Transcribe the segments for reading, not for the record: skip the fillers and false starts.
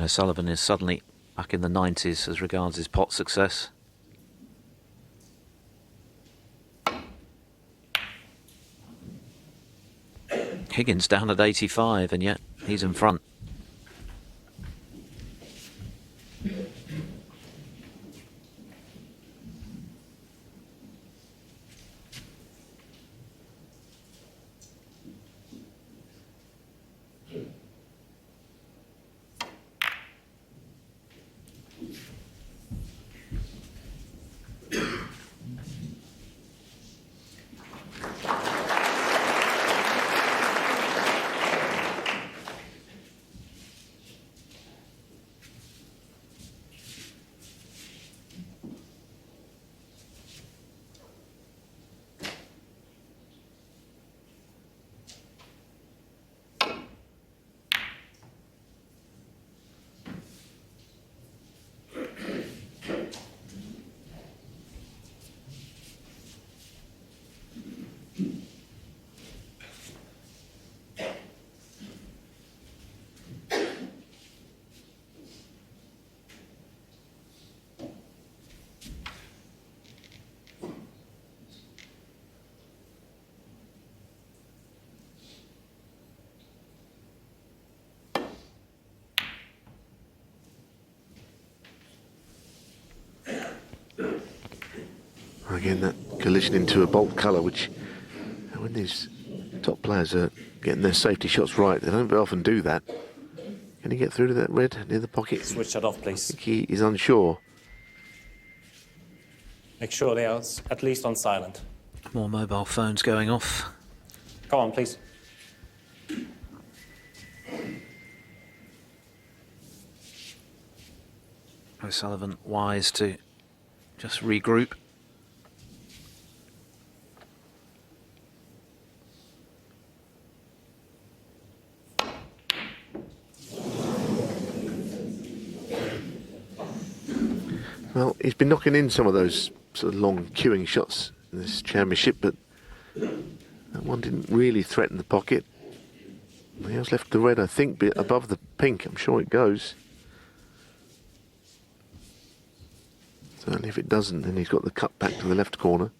And O'Sullivan is suddenly back in the 90s as regards his pot success. Higgins down at 85, and yet he's in front. Again, that collision into a bolt colour, which when these top players are getting their safety shots right, they don't very often do that. Can he get through to that red near the pocket? Switch that off, please. I think he is unsure. Make sure they are at least on silent. More mobile phones going off. Come on, please. O'Sullivan wise to just regroup. Well, he's been knocking in some of those sort of long queuing shots in this championship, but that one didn't really threaten the pocket. He has left the red, I think, above the pink. I'm sure it goes. Certainly if it doesn't, then he's got the cut back to the left corner.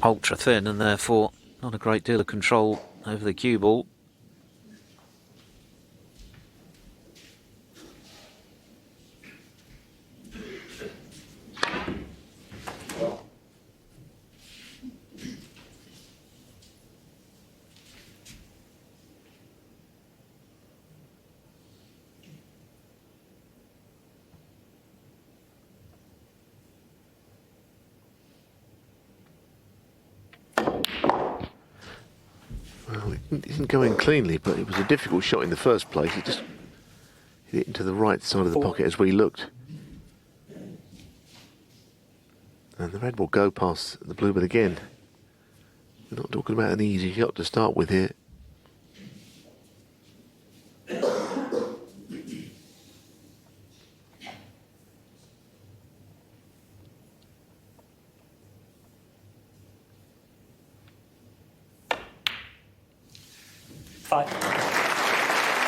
Ultra thin, and therefore not a great deal of control over the cue ball. It didn't go in cleanly, but it was a difficult shot in the first place. It just hit it into the right side of the pocket as we looked. And the red will go past the blue, but again, we're not talking about an easy shot to start with here.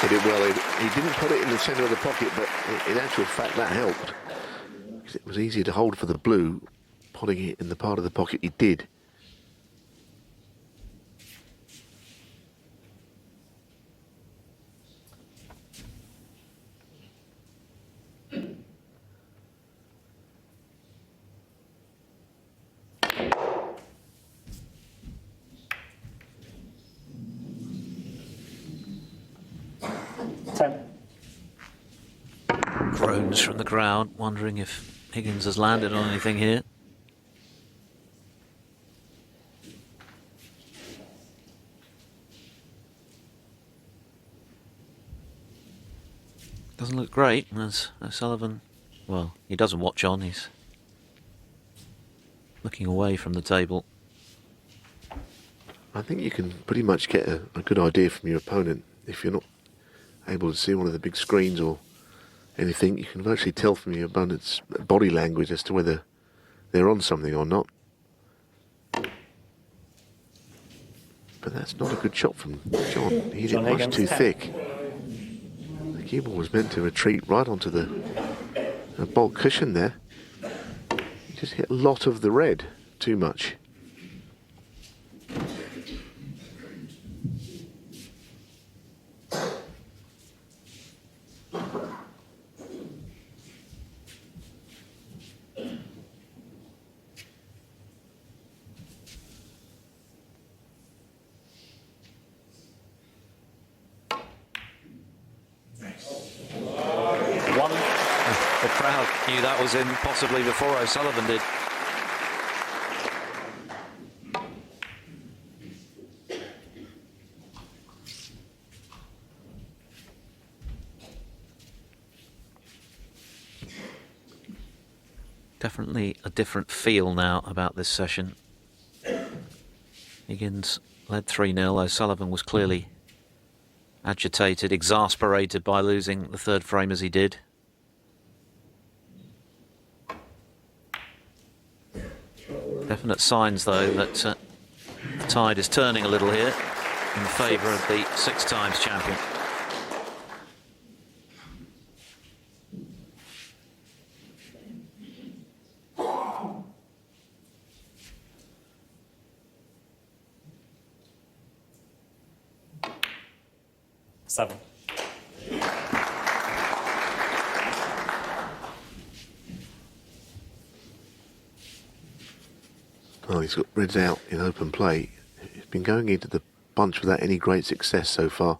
He did well. He didn't put it in the centre of the pocket, but in actual fact that helped. Because it was easier to hold for the blue, putting it in the part of the pocket he did. Groans from the crowd, wondering if Higgins has landed on anything here. Doesn't look great as O'Sullivan. Well, he doesn't watch on. He's looking away from the table. I think you can pretty much get a good idea from your opponent if you're not able to see one of the big screens or anything. You can virtually tell from your opponent's body language as to whether they're on something or not. But that's not a good shot from John. He hit it much too thick. The cue ball was meant to retreat right onto the bulk cushion there. He just hit a lot of the red, too much. The crowd knew that was in possibly before O'Sullivan did. Definitely a different feel now about this session. Higgins led 3-0. O'Sullivan was clearly agitated, exasperated by losing the third frame as he did. Definite signs, though, that the tide is turning a little here in favour of the 6 times champion. Seven. Well, he's got reds out in open play. He's been going into the bunch without any great success so far.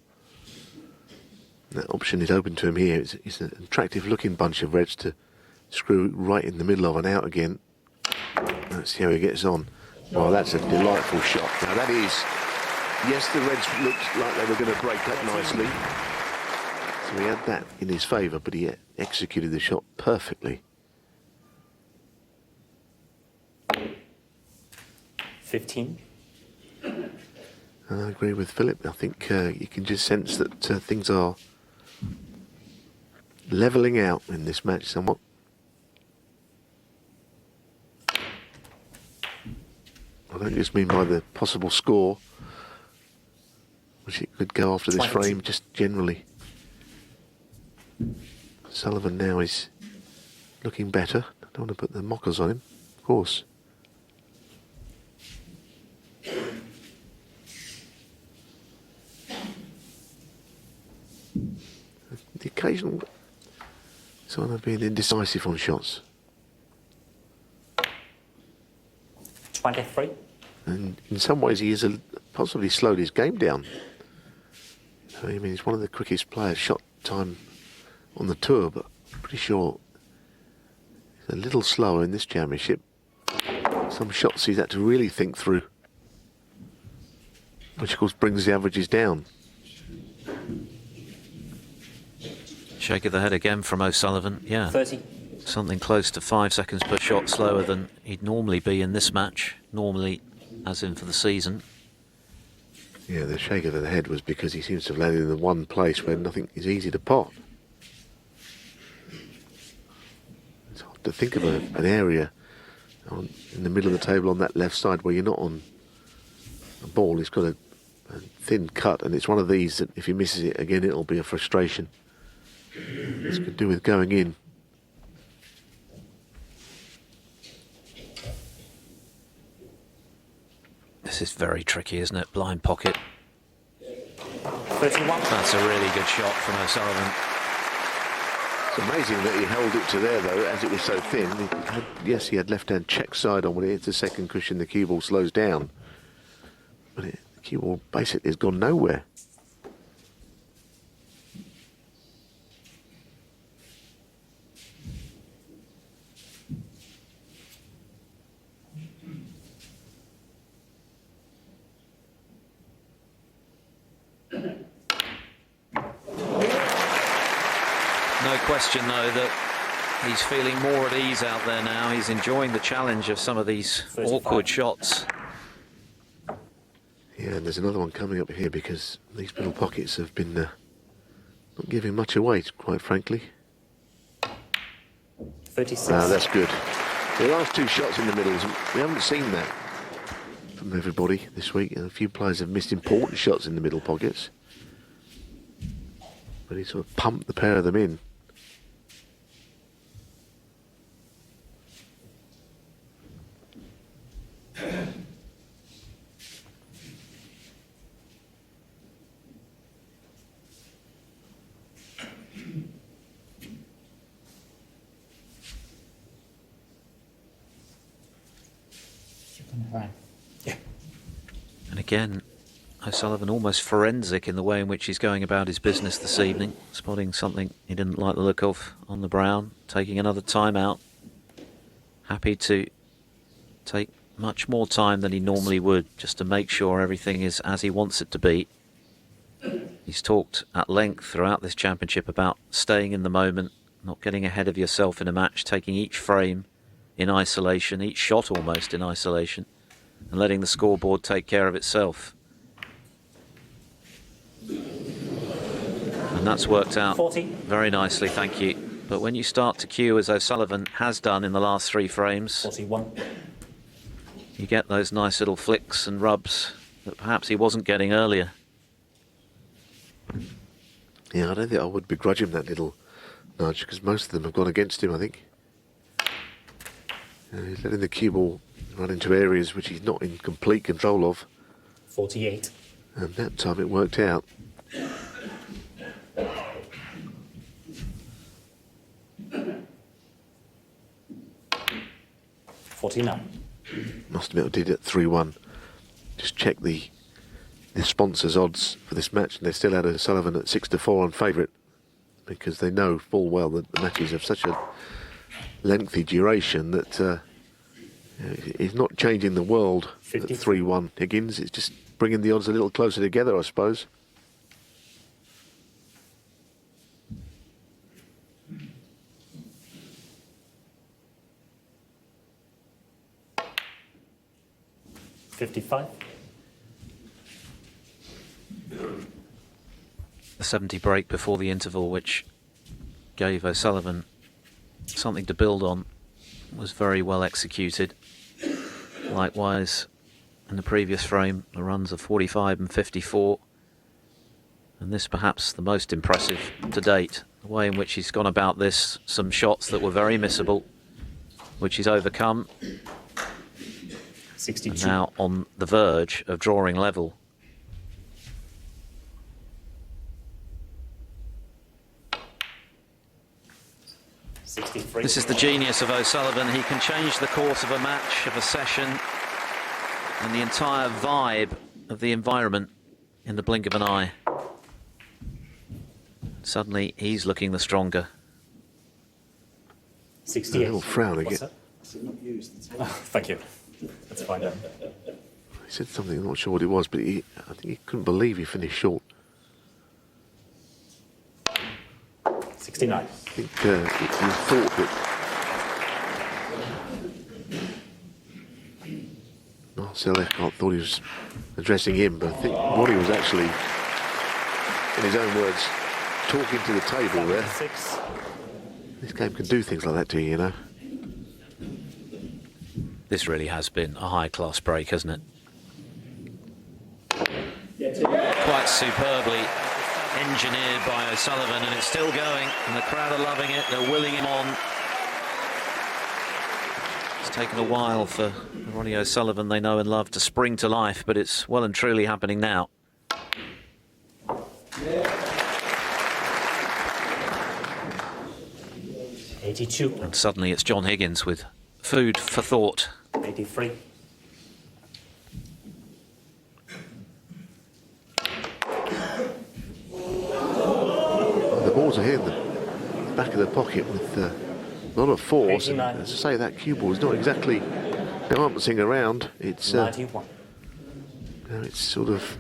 That option is open to him here. It's an attractive looking bunch of reds to screw right in the middle of and out again. Let's see how he gets on. Well, that's a delightful shot. Now that is, yes, the reds looked like they were going to break that nicely. So he had that in his favour, but he executed the shot perfectly. 15. And I agree with Philip. I think you can just sense that things are levelling out in this match somewhat. I don't just mean by the possible score, which it could go after this frame, just generally. Sullivan now is looking better. I don't want to put the mockers on him, of course. The occasional sign of being indecisive on shots. 23. And in some ways he has possibly slowed his game down. I mean, he's one of the quickest players shot time on the tour, but I'm pretty sure he's a little slower in this championship. Some shots he's had to really think through, which of course brings the averages down. Shake of the head again from O'Sullivan. Yeah. 30. Something close to 5 seconds per shot slower than he'd normally be in this match. Normally, as in for the season. Yeah, the shake of the head was because he seems to have landed in the one place where nothing is easy to pot. It's hard to think of an area in the middle of the table on that left side where you're not on a ball. It's got a thin cut, and it's one of these that if he misses it again, it'll be a frustration. This could do with going in. This is very tricky, isn't it? Blind pocket. 31. That's a really good shot from O'Sullivan. It's amazing that he held it to there, though, as it was so thin. Yes, he had left-hand check side on when it hits the second cushion, the cue ball slows down. But the cue ball basically has gone nowhere. No question, though, that he's feeling more at ease out there now. He's enjoying the challenge of some of these 35. awkward shots. Yeah, and there's another one coming up here because these middle pockets have been not giving much away, quite frankly. 36. That's good. The last two shots in the middles, we haven't seen that from everybody this week. A few players have missed important shots in the middle pockets. But he sort of pumped the pair of them in. Yeah. And again, O'Sullivan almost forensic in the way in which he's going about his business this evening, spotting something he didn't like the look of on the brown, taking another time out. Happy to take much more time than he normally would just to make sure everything is as he wants it to be. He's talked at length throughout this championship about staying in the moment, not getting ahead of yourself in a match, taking each frame in isolation, each shot almost in isolation, and letting the scoreboard take care of itself. And that's worked out 40. very nicely, thank you. But when you start to cue, as O'Sullivan has done in the last 3 frames, 41. you get those nice little flicks and rubs that perhaps he wasn't getting earlier. Yeah, I don't think I would begrudge him that little nudge because most of them have gone against him, I think. He's letting the cue ball run into areas which he's not in complete control of. 48. And that time it worked out. Must admit I did it 3-1. Just check the sponsors' odds for this match, and they still had O'Sullivan at 6-4 on favourite because they know full well that the matches have such a lengthy duration that it's not changing the world at 3-1 Higgins. It's just bringing the odds a little closer together, I suppose. $55. The 70 break before the interval, which gave O'Sullivan something to build on, was very well executed. Likewise, in the previous frame, the runs of 45 and 54. And this perhaps the most impressive to date. The way in which he's gone about this, some shots that were very missable, which he's overcome. 62. And now on the verge of drawing level. This is the genius of O'Sullivan. He can change the course of a match, of a session, and the entire vibe of the environment in the blink of an eye. Suddenly, he's looking the stronger. 68. A little frown again. What's that? Oh, thank you. That's fine. He said something, I'm not sure what it was, but I think he couldn't believe he finished short. 69. I think he thought that Marcel Eckhart thought he was addressing him, but I think Ronnie was actually, in his own words, talking to the table there. 6. This game can do things like that to you, you know. This really has been a high-class break, hasn't it? Quite superbly engineered by O'Sullivan, and it's still going, and the crowd are loving it. They're willing him on. It's taken a while for Ronnie O'Sullivan, they know and love, to spring to life, but it's well and truly happening now. $82. And suddenly it's John Higgins with food for thought. $83. The balls are here in the back of the pocket with a lot of force. And as I say, that cue ball is not exactly dancing around. It's 91. it's sort of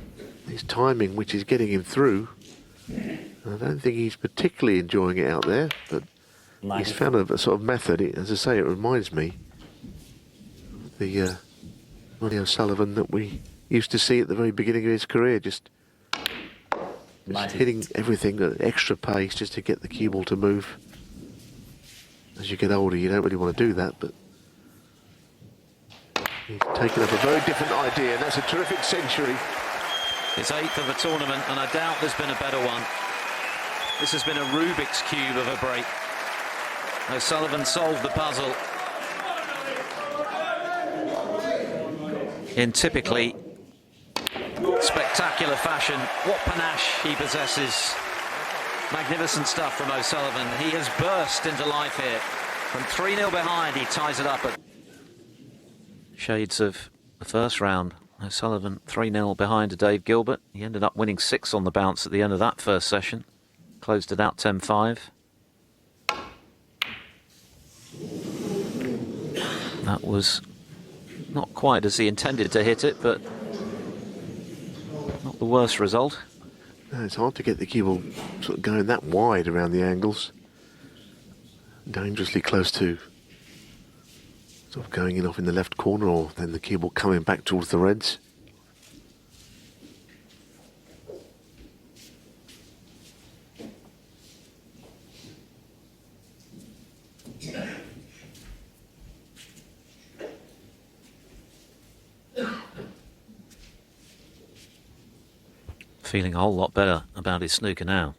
his timing which is getting him through. I don't think he's particularly enjoying it out there, but he's found a sort of method. As I say, it reminds me of the Ronnie O'Sullivan that we used to see at the very beginning of his career, just hitting everything at extra pace just to get the cue ball to move. As you get older, you don't really want to do that, but he's taken up a very different idea, and that's a terrific century. His 8th of the tournament, and I doubt there's been a better one. This has been a Rubik's Cube of a break. O'Sullivan solved the puzzle in typically spectacular fashion. What panache he possesses. Magnificent stuff from O'Sullivan. He has burst into life here. From 3-0 behind, he ties it up at shades of the first round. O'Sullivan 3-0 behind to Dave Gilbert. He ended up winning 6 on the bounce at the end of that first session. Closed it out 10-5. That was not quite as he intended to hit it, but not the worst result. No, it's hard to get the cue ball sort of going that wide around the angles. Dangerously close to sort of going in off in the left corner, or then the cue ball coming back towards the reds. Feeling a whole lot better about his snooker now.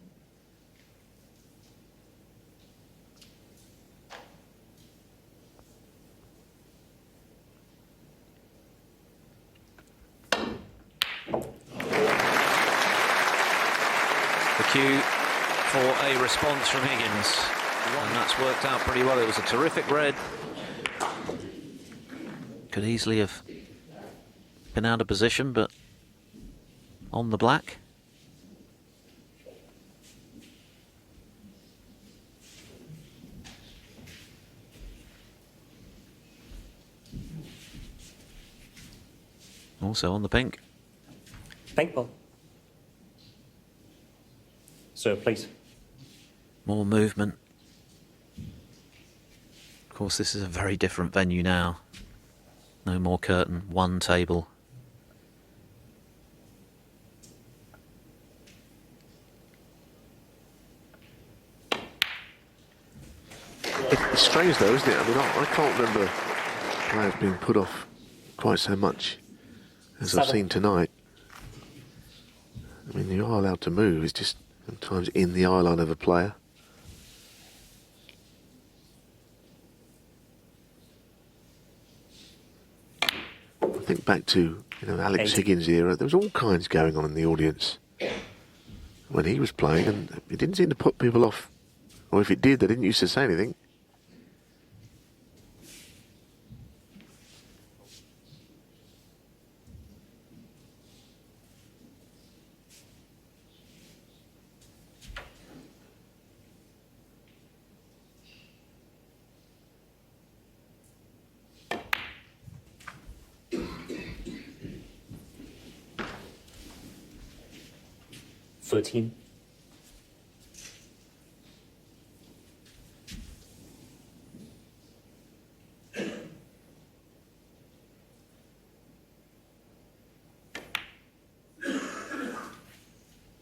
The cue for a response from Higgins, and that's worked out pretty well. It was a terrific red. Could easily have been out of position, but on the black. Also on the pink. Pink ball. Sir, please. More movement. Of course, this is a very different venue now. No more curtain, one table. It's strange though, isn't it? I mean, I can't remember players being put off quite so much as I've seen tonight. I mean, you are allowed to move. It's just sometimes in the eye line of a player. I think back to Alex Higgins' era. There was all kinds going on in the audience when he was playing, and it didn't seem to put people off. Or if it did, they didn't used to say anything. Thirteen.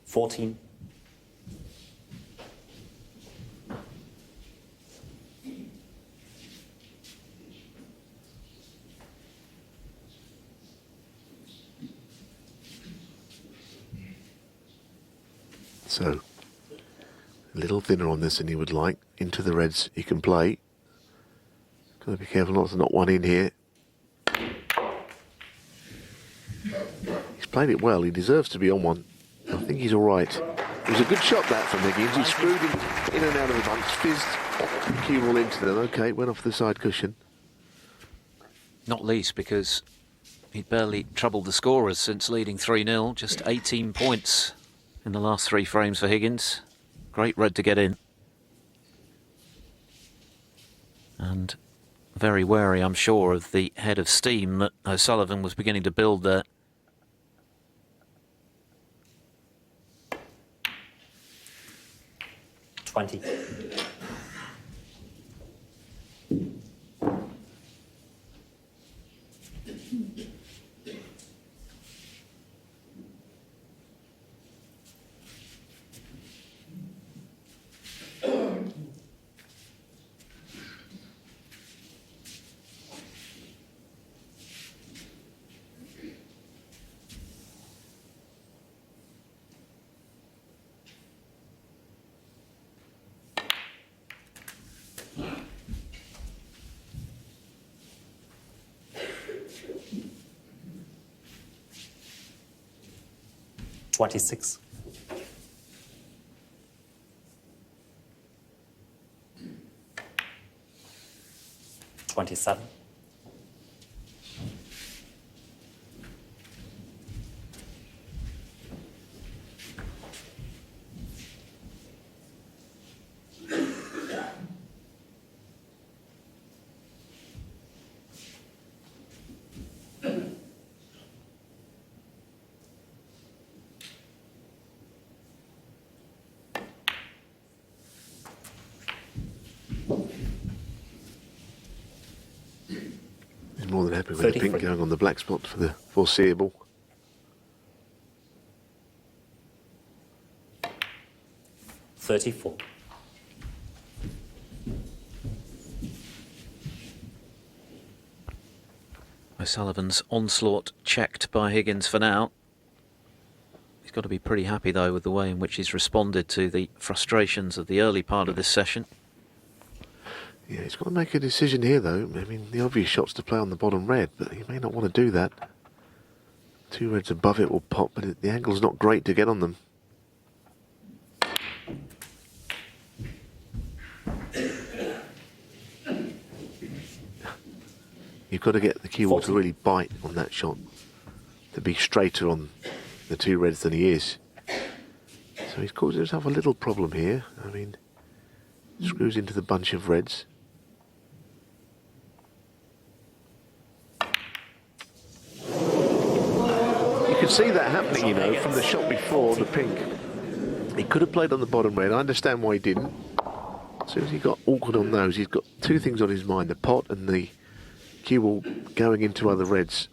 Fourteen. So, a little thinner on this than you would like. Into the reds he can play. Got to be careful not to knock one in here. He's played it well. He deserves to be on one. I think he's all right. It was a good shot that from Higgins. He screwed in and out of the bunch, fizzed cue ball into them. Okay, went off the side cushion. Not least because he'd barely troubled the scorers since leading 3-0. Just 18 points in the last 3 frames for Higgins. Great red to get in. And very wary, I'm sure, of the head of steam that O'Sullivan was beginning to build there. 20. $26. 27. More than happy with the pink 33. going on the black spot for the foreseeable. 34. O'Sullivan's onslaught checked by Higgins for now. He's got to be pretty happy though with the way in which he's responded to the frustrations of the early part of this session. Yeah, he's got to make a decision here, though. I mean, the obvious shot's to play on the bottom red, but he may not want to do that. 2 reds above it will pop, but the angle's not great to get on them. You've got to get the cue ball to really bite on that shot, to be straighter on the 2 reds than he is. So he's caused himself a little problem here. I mean, screws into the bunch of reds. You could see that happening, you know, from the shot before, the pink. He could have played on the bottom red. I understand why he didn't. As soon as he got awkward on those, he's got 2 things on his mind, the pot and the cue ball going into other reds.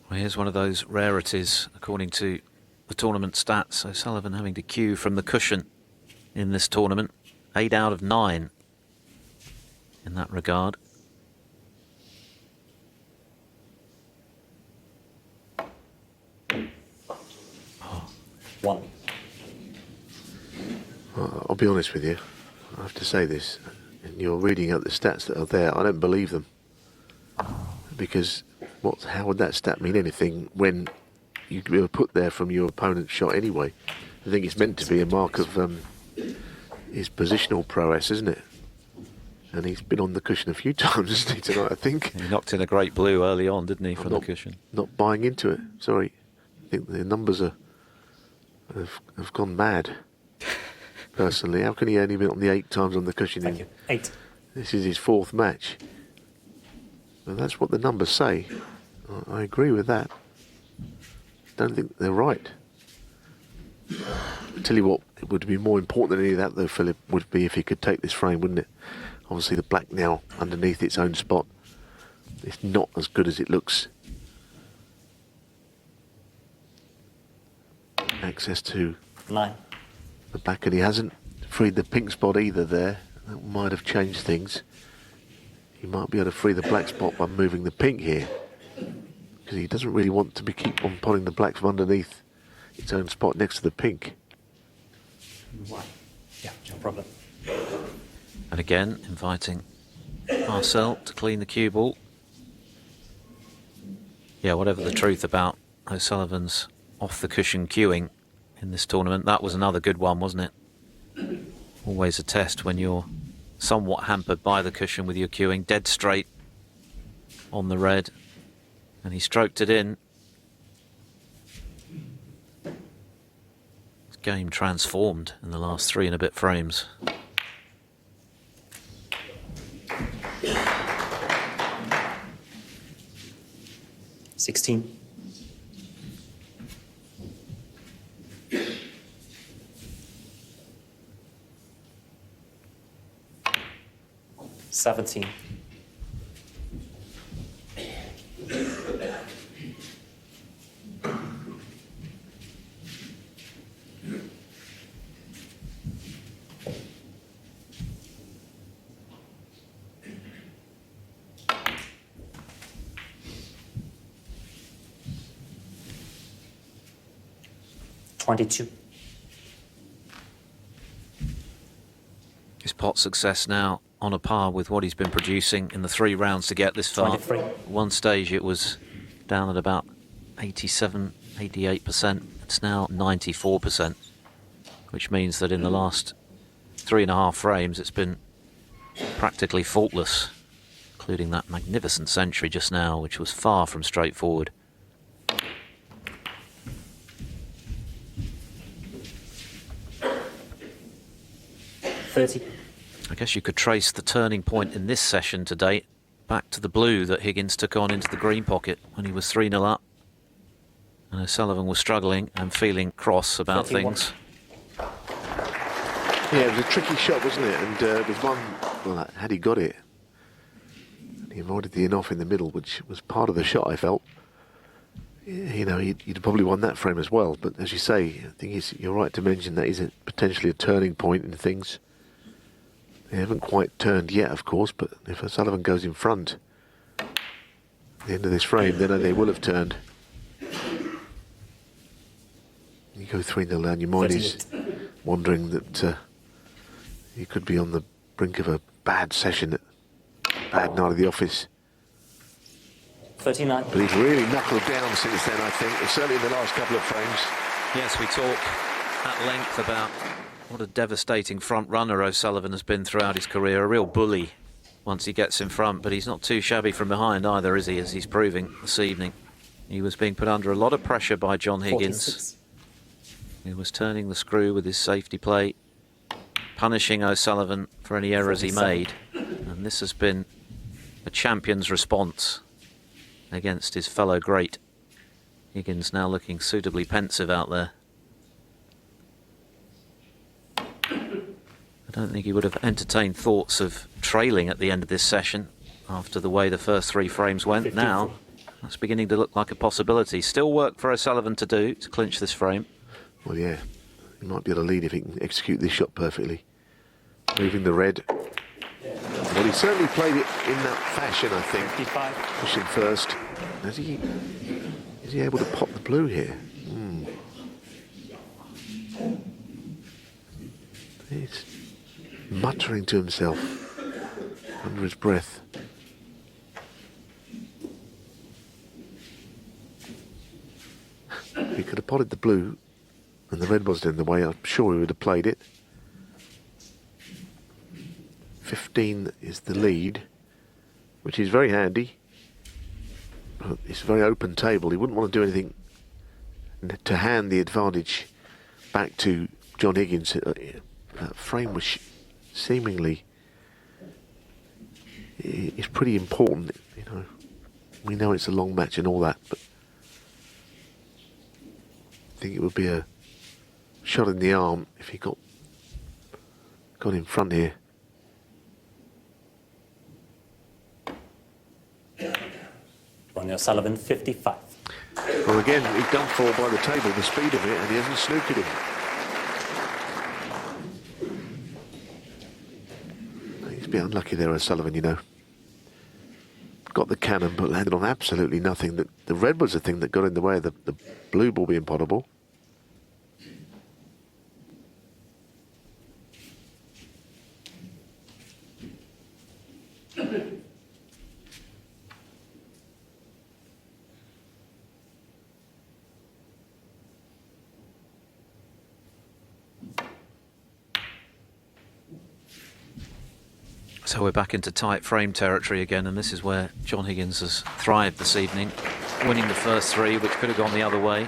Well, here's one of those rarities, according to the tournament stats. O'Sullivan having to cue from the cushion in this tournament. 8 out of 9 in that regard. One. I'll be honest with you. I have to say this. And you're reading out the stats that are there. I don't believe them. Because how would that stat mean anything when you were put there from your opponent's shot anyway? I think it's meant to be a mark of his positional prowess, isn't it? And he's been on the cushion a few times, isn't he, tonight, I think? He knocked in a great blue early on, didn't he, from the cushion? Not buying into it. Sorry. I think the numbers have gone mad. Personally, how can he only be on the 8 times on the cushion? Thank you. 8. This is his 4th match. And that's what the numbers say. I agree with that. Don't think they're right. I tell you what, it would be more important than any of that, though, Philip, would be if he could take this frame, wouldn't it? Obviously, the black now underneath its own spot. It's not as good as it looks. Access to 9. the black, and he hasn't freed the pink spot either there. That might have changed things. He might be able to free the black spot by moving the pink here, because he doesn't really want to keep on pulling the black from underneath its own spot next to the pink. 1. Yeah, no problem. And again, inviting Marcel to clean the cue ball. Yeah, whatever the truth about O'Sullivan's off-the-cushion cueing in this tournament, that was another good one, wasn't it? Always a test when you're somewhat hampered by the cushion with your cueing, dead straight on the red, and he stroked it in. His game transformed in the last 3 and a bit frames. 17. His pot success now on a par with what he's been producing in the 3 rounds to get this far. 23. At one stage it was down at about 87, 88%. It's now 94%, which means that in the last 3.5 frames it's been practically faultless, including that magnificent century just now, which was far from straightforward. I guess you could trace the turning point in this session to date back to the blue that Higgins took on into the green pocket when he was 3-0 up. And O'Sullivan was struggling and feeling cross about 31. things. Yeah, it was a tricky shot, wasn't it? And it was one, well, had he got it, he avoided the in-off in the middle, which was part of the shot, I felt. You know, he'd probably won that frame as well. But as you say, I think you're right to mention that is potentially a turning point in things. They haven't quite turned yet, of course, but if O'Sullivan goes in front at the end of this frame, then they will have turned. You go 3-0 down, your mind is wondering that you could be on the brink of a bad session, bad night at the office. 39. But he's really knuckled down since then, I think, certainly in the last couple of frames. Yes, we talk at length about what a devastating front runner O'Sullivan has been throughout his career, a real bully once he gets in front, but he's not too shabby from behind either, is he, as he's proving this evening. He was being put under a lot of pressure by John Higgins. 46. He was turning the screw with his safety plate, punishing O'Sullivan for any errors 47. he made, and this has been a champion's response against his fellow great. Higgins now looking suitably pensive out there. I don't think he would have entertained thoughts of trailing at the end of this session after the way the first 3 frames went. 54. Now that's beginning to look like a possibility. Still work for O'Sullivan to do to clinch this frame. Well, yeah, he might be able to lead if he can execute this shot perfectly. Moving the red. Well, he certainly played it in that fashion, I think. 55. Pushing first. Is he able to pop the blue here? He's muttering to himself under his breath. He could have potted the blue and the red wasn't in the way. I'm sure he would have played it. 15 is the lead, which is very handy. But it's a very open table. He wouldn't want to do anything to hand the advantage back to John Higgins. That frame was seemingly is pretty important. You know, we know it's a long match and all that, but I think it would be a shot in the arm if he got in front here. Ronnie O'Sullivan, 55. Well, again, he's done for by the table, the speed of it, and he hasn't snookered him. He's a bit unlucky there, O'Sullivan, you know. Got the cannon, but landed on absolutely nothing. The red was the thing that got in the way of the blue ball being potable. So we're back into tight frame territory again, and this is where John Higgins has thrived this evening, winning the first 3, which could have gone the other way.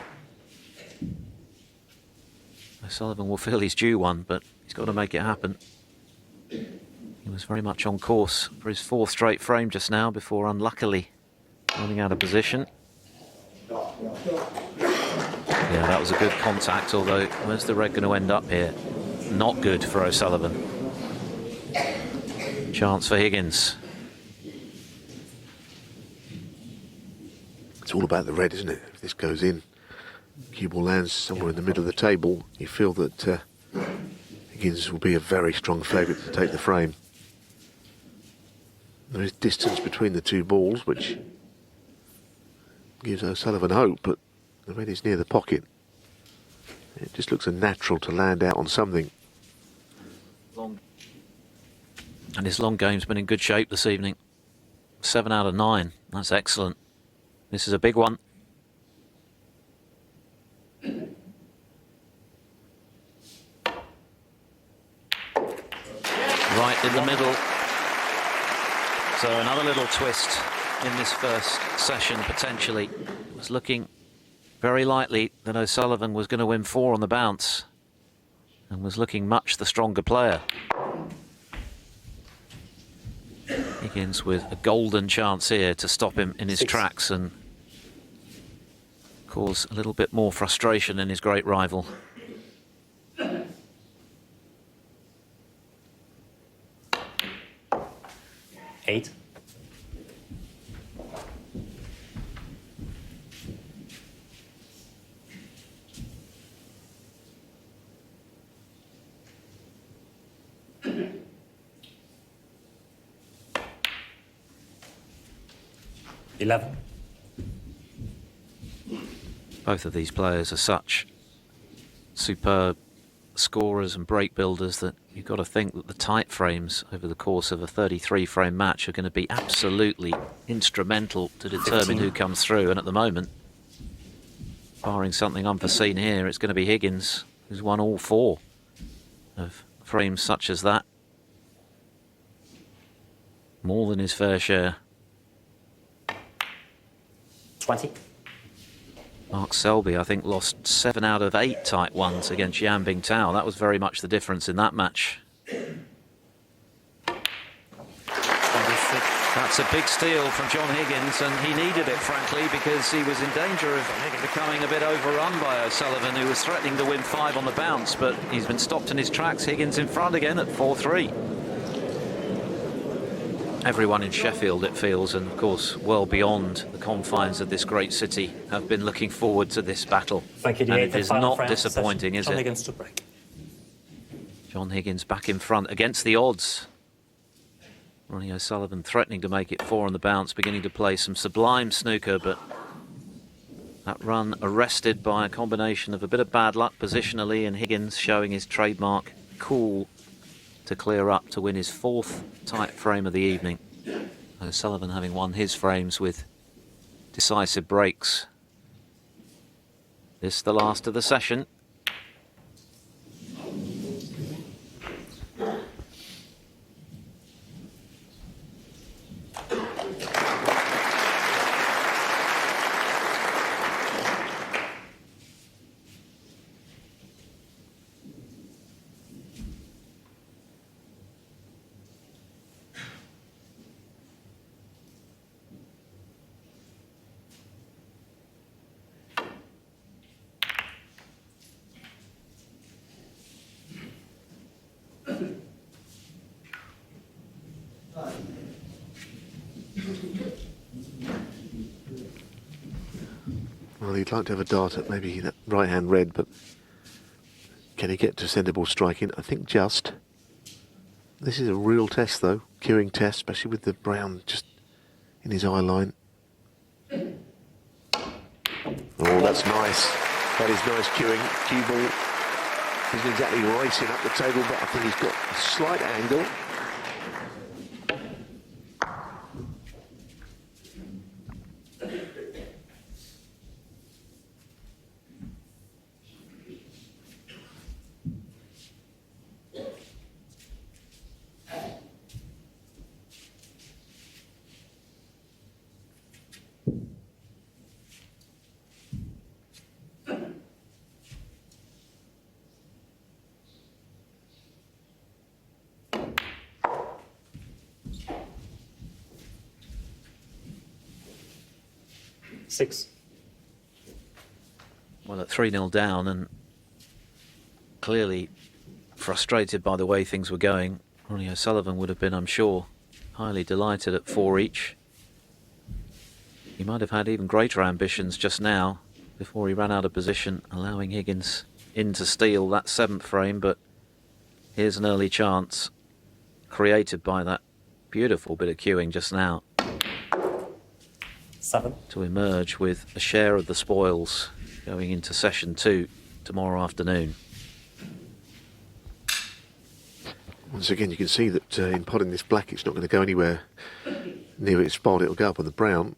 O'Sullivan will feel he's due one, but he's got to make it happen. He was very much on course for his 4th straight frame just now before unluckily running out of position. Yeah, that was a good contact, although where's the red going to end up here? Not good for O'Sullivan. chance for Higgins. It's all about the red, isn't it? If this goes in, cue ball lands somewhere in the middle of the table, you feel that Higgins will be a very strong favourite to take the frame. There is distance between the two balls, which gives O'Sullivan hope, but the red is near the pocket. It just looks unnatural to land out on something. And his long game's been in good shape this evening. 7 out of 9. That's excellent. This is a big one. Right in the middle. So another little twist in this first session, potentially. It was looking very likely that O'Sullivan was going to win 4 on the bounce and was looking much the stronger player. Higgins with a golden chance here to stop him in his tracks and cause a little bit more frustration in his great rival. Eight. $11. Both of these players are such superb scorers and break builders that you've got to think that the tight frames over the course of a 33-frame match are going to be absolutely instrumental to determine who comes through. And at the moment, barring something unforeseen here, it's going to be Higgins who's won all 4 of frames such as that. More than his fair share. 20. Mark Selby, I think, lost 7 out of 8 tight ones against Yan Bingtao. That was very much the difference in that match. 26. That's a big steal from John Higgins, and he needed it, frankly, because he was in danger of becoming a bit overrun by O'Sullivan, who was threatening to win 5 on the bounce, but he's been stopped in his tracks. Higgins in front again at 4-3. Everyone in Sheffield, it feels, and of course well beyond the confines of this great city, have been looking forward to this battle. Thank you. And it is not disappointing, is it? John Higgins to break. John Higgins back in front against the odds. Ronnie O'Sullivan threatening to make it 4 on the bounce, beginning to play some sublime snooker, but that run arrested by a combination of a bit of bad luck positionally and Higgins showing his trademark cool to clear up to win his 4th tight frame of the evening. O'Sullivan having won his frames with decisive breaks. This the last of the session. Well, he'd like to have a dart at maybe that right-hand red, but can he get to sendible striking? I think just. This is a real test, though, cueing test, especially with the brown just in his eye line. Oh, that's nice. That is nice cueing. Cue ball isn't exactly racing up the table, but I think he's got a slight angle. Six. Well, at 3-0 down and clearly frustrated by the way things were going, Ronnie O'Sullivan would have been, I'm sure, highly delighted at 4 each. He might have had even greater ambitions just now before he ran out of position, allowing Higgins in to steal that 7th frame, but here's an early chance created by that beautiful bit of cueing just now 7. to emerge with a share of the spoils going into session 2 tomorrow afternoon. Once again, you can see that in potting this black, it's not going to go anywhere near its spot. It'll go up on the brown.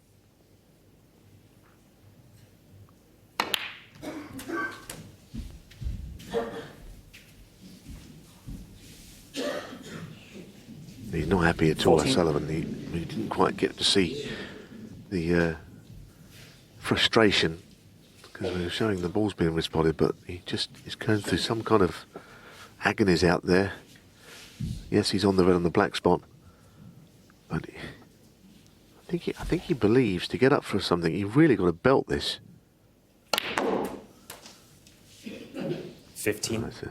He's not happy at all, 14. O'Sullivan. He didn't quite get to see the frustration because we were showing the ball's being respotted, but he just is going through some kind of agonies out there. Yes, he's on the red on the black spot, but I think he believes to get up for something, you've really got to belt this. 15. It's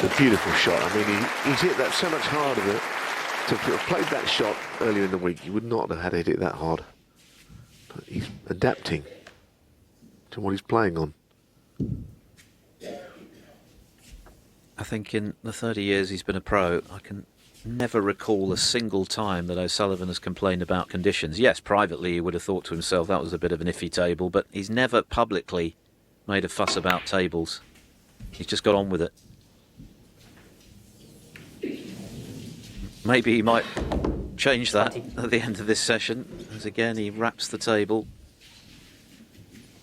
a beautiful shot. I mean, he's hit that so much harder that to have played that shot earlier in the week, he would not have had to hit it that hard. But he's adapting to what he's playing on. I think in the 30 years he's been a pro, I can never recall a single time that O'Sullivan has complained about conditions. Yes, privately he would have thought to himself that was a bit of an iffy table, but he's never publicly made a fuss about tables. He's just got on with it. Maybe he might change that 20. at the end of this session, as again he wraps the table.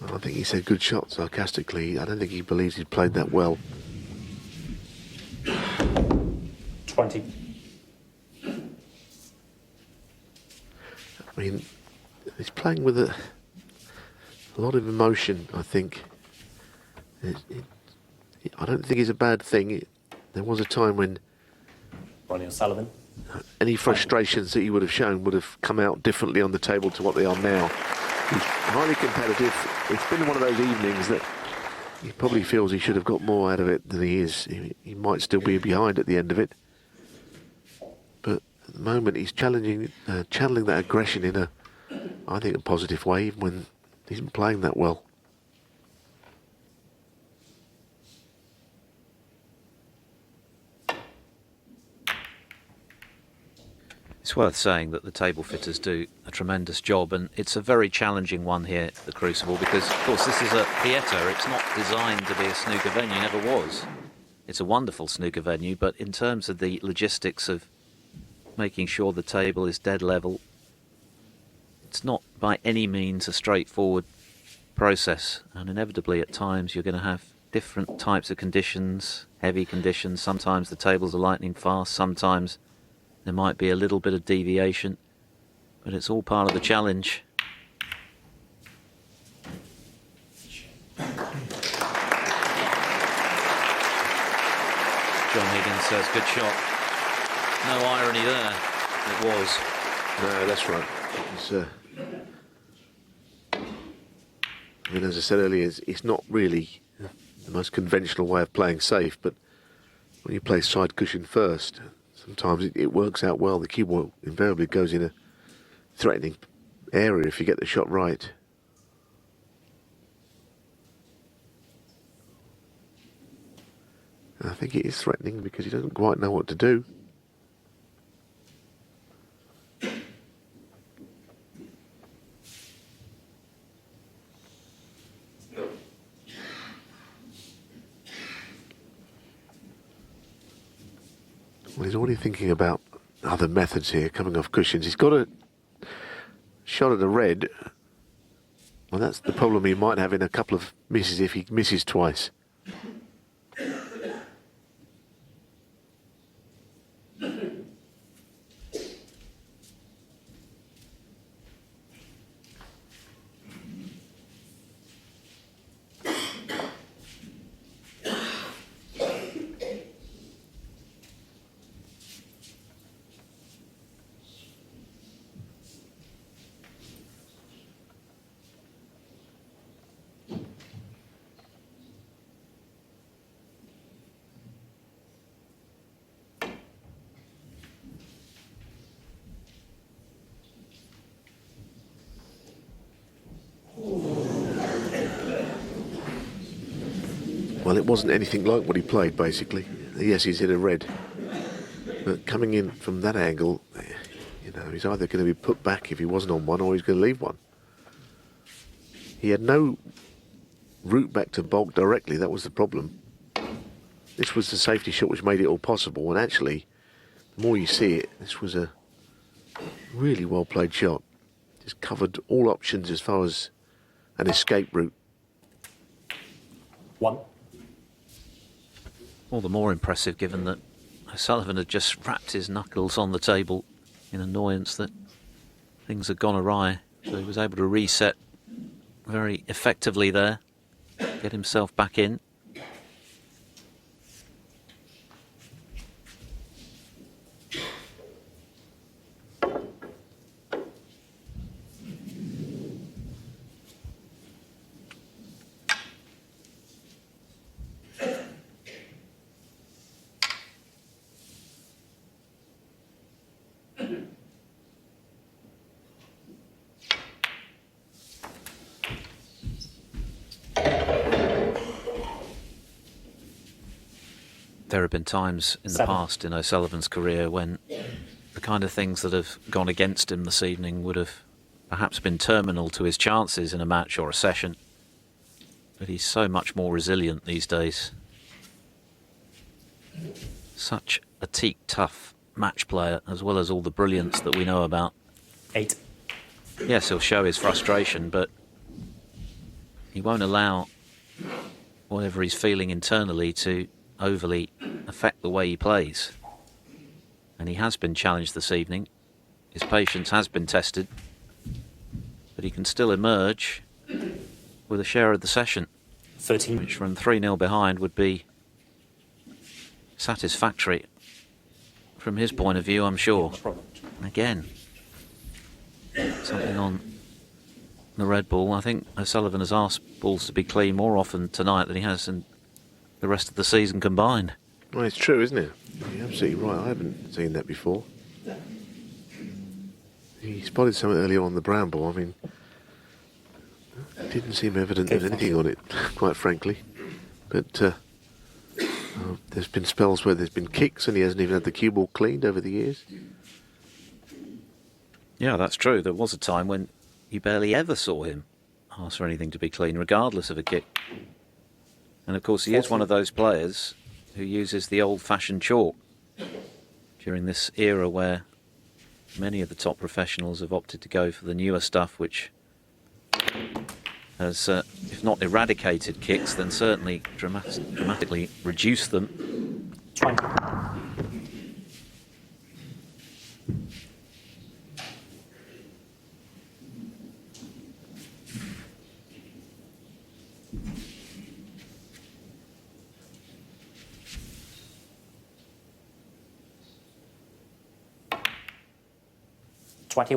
Well, I think he said good shot sarcastically. I don't think he believes he's played that well. 20. I mean, he's playing with a lot of emotion, I think. I don't think it's a bad thing. There was a time when Ronnie O'Sullivan. any frustrations that he would have shown would have come out differently on the table to what they are now. He's highly competitive. It's been one of those evenings that he probably feels he should have got more out of it than he is. He might still be behind at the end of it. But at the moment he's channeling that aggression in I think, a positive way, even when he isn't playing that well. It's worth saying that the table fitters do a tremendous job, and it's a very challenging one here at the Crucible because, of course, this is a theatre. It's not designed to be a snooker venue, never was. It's a wonderful snooker venue, but in terms of the logistics of making sure the table is dead level, it's not by any means a straightforward process, and inevitably at times you're going to have different types of conditions, heavy conditions. Sometimes the tables are lightning fast, sometimes there might be a little bit of deviation, but it's all part of the challenge. John Higgins says, good shot. No irony there. It was. No, that's right. I mean, as I said earlier, it's not really the most conventional way of playing safe, but when you play side cushion first, sometimes it works out well. The cue ball invariably goes in a threatening area if you get the shot right. And I think it is threatening because he doesn't quite know what to do. Well, he's already thinking about other methods here, coming off cushions. He's got a shot at the red. Well, that's the problem he might have in a couple of misses if he misses twice. Well, it wasn't anything like what he played, basically. Yes, he's hit a red. But coming in from that angle, he's either going to be put back if he wasn't on one, or he's going to leave one. He had no route back to bulk directly. That was the problem. This was the safety shot which made it all possible. And actually, the more you see it, this was a really well played shot. Just covered all options as far as an escape route. 1. All the more impressive given that O'Sullivan had just rapped his knuckles on the table in annoyance that things had gone awry. So he was able to reset very effectively there, get himself back in. There have been times in the 7. past in O'Sullivan's career when the kind of things that have gone against him this evening would have perhaps been terminal to his chances in a match or a session. But he's so much more resilient these days. Such a teak tough match player, as well as all the brilliance that we know about. 8. Yes, he'll show his frustration, but he won't allow whatever he's feeling internally to overly affect the way he plays. And he has been challenged this evening. His patience has been tested, but he can still emerge with a share of the session, 13. which from 3-0 behind would be satisfactory from his point of view, I'm sure. No problem. Again, something on the red ball. I think O'Sullivan has asked balls to be clean more often tonight than he has in the rest of the season combined. Well, it's true, isn't it? You're absolutely right. I haven't seen that before. He spotted something earlier on the brown ball. I mean, it didn't seem evident there's anything on it, quite frankly. But there's been spells where there's been kicks and he hasn't even had the cue ball cleaned over the years. Yeah, that's true. There was a time when you barely ever saw him ask for anything to be clean, regardless of a kick. And of course, he is one of those players who uses the old-fashioned chalk during this era where many of the top professionals have opted to go for the newer stuff, which has, if not eradicated kicks, then certainly dramatically reduced them. 20.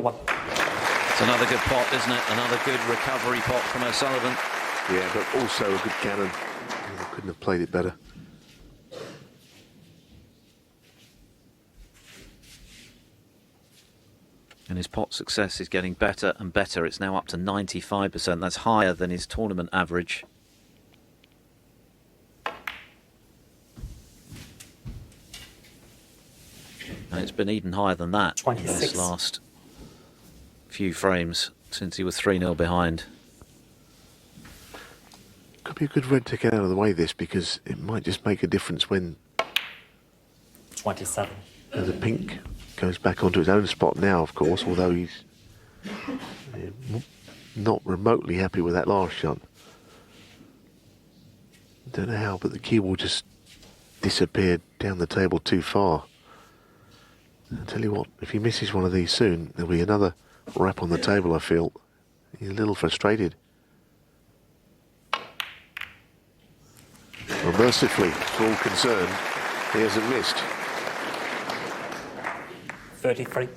It's another good pot, isn't it? Another good recovery pot from O'Sullivan. Yeah, but also a good cannon. Couldn't have played it better. And his pot success is getting better and better. It's now up to 95%. That's higher than his tournament average. And it's been even higher than that in 26. this last few frames since he was 3-0 behind. Could be a good red to get out of the way, this, because it might just make a difference when 27. the pink goes back onto its own spot now, of course, although he's not remotely happy with that last shot. Don't know how, but the cue ball just disappeared down the table too far. I'll tell you what, if he misses one of these soon, there'll be another rap on the table, I feel. He's a little frustrated. Well, mercifully, for all concerned, he hasn't missed. 33.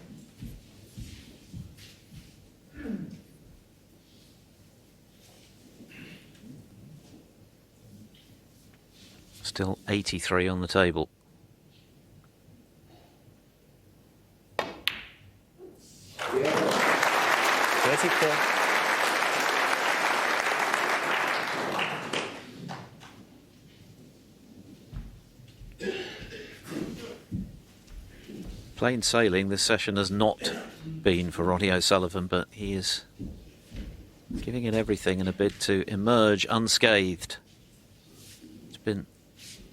Still 83 on the table. Plain sailing, this session has not been for Ronnie O'Sullivan, but he is giving it everything in a bid to emerge unscathed. It's been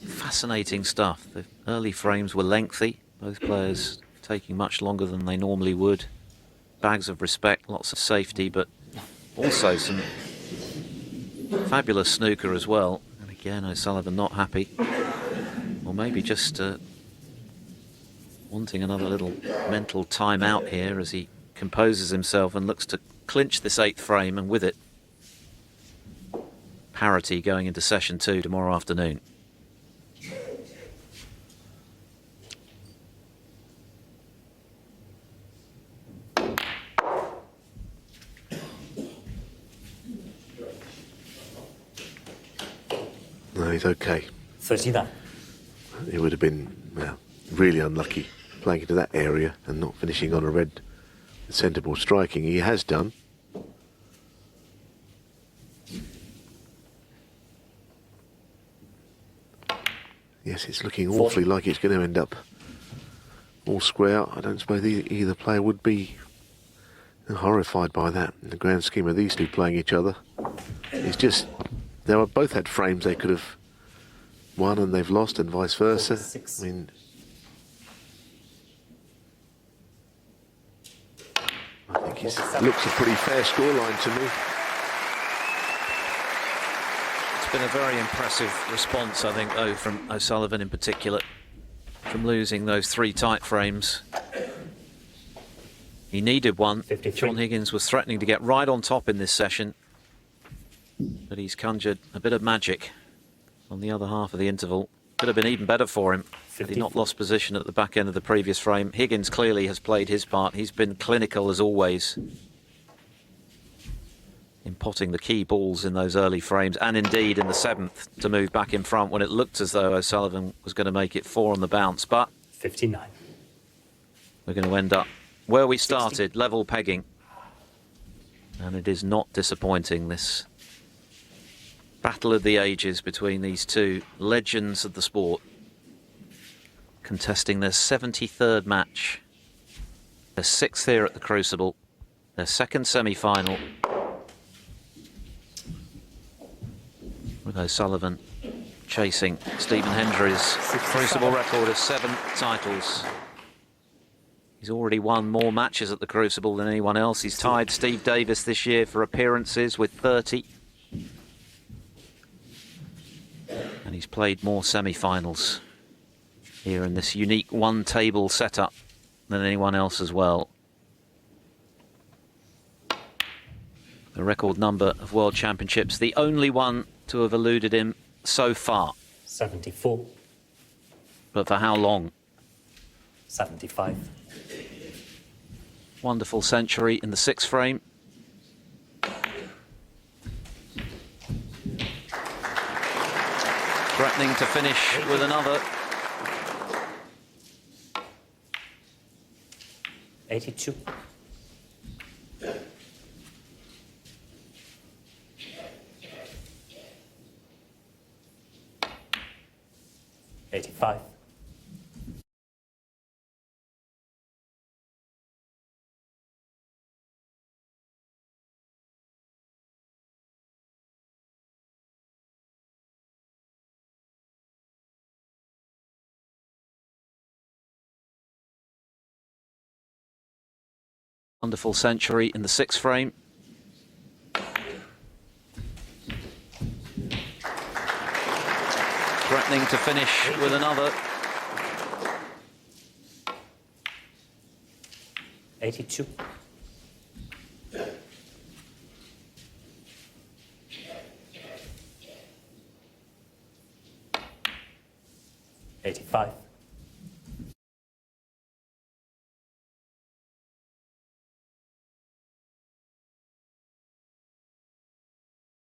fascinating stuff. The early frames were lengthy, both players taking much longer than they normally would. Bags of respect, lots of safety, but also some fabulous snooker as well. And again, O'Sullivan not happy, or maybe just wanting another little mental time out here as he composes himself and looks to clinch this 8th frame, and with it, parity going into session 2 tomorrow afternoon. No, he's okay. 39. It would have been, well, really unlucky playing into that area and not finishing on a red centre ball striking. He has done. Yes, it's looking awfully like it's going to end up all square. I don't suppose either player would be horrified by that in the grand scheme of these two playing each other. It's just, they were both had frames they could have won and they've lost, and vice versa. 46. I mean, I think it looks a pretty fair scoreline to me. It's been a very impressive response, I think, though, from O'Sullivan in particular, from losing those 3 tight frames. He needed one. 53. John Higgins was threatening to get right on top in this session, but he's conjured a bit of magic on the other half of the interval. Could have been even better for him had he not lost position at the back end of the previous frame. Higgins clearly has played his part. He's been clinical as always in potting the key balls in those early frames, and indeed in the 7th to move back in front when it looked as though O'Sullivan was going to make it 4 on the bounce. But 59. we're going to end up where we started, level pegging. And it is not disappointing, this battle of the ages between these two legends of the sport, contesting their 73rd match, their 6th here at the Crucible, their 2nd semi-final, with O'Sullivan chasing Stephen Hendry's Crucible record of 7 titles. He's already won more matches at the Crucible than anyone else. He's tied Steve Davis this year for appearances with 30. And he's played more semi-finals here in this unique one-table setup than anyone else as well. The record number of World Championships, the only one to have eluded him so far. 74. But for how long? 75. Wonderful century in the 6th frame. Threatening to finish with another. 82. 85. Wonderful century in the 6th frame. Threatening to finish with another. 82. 85.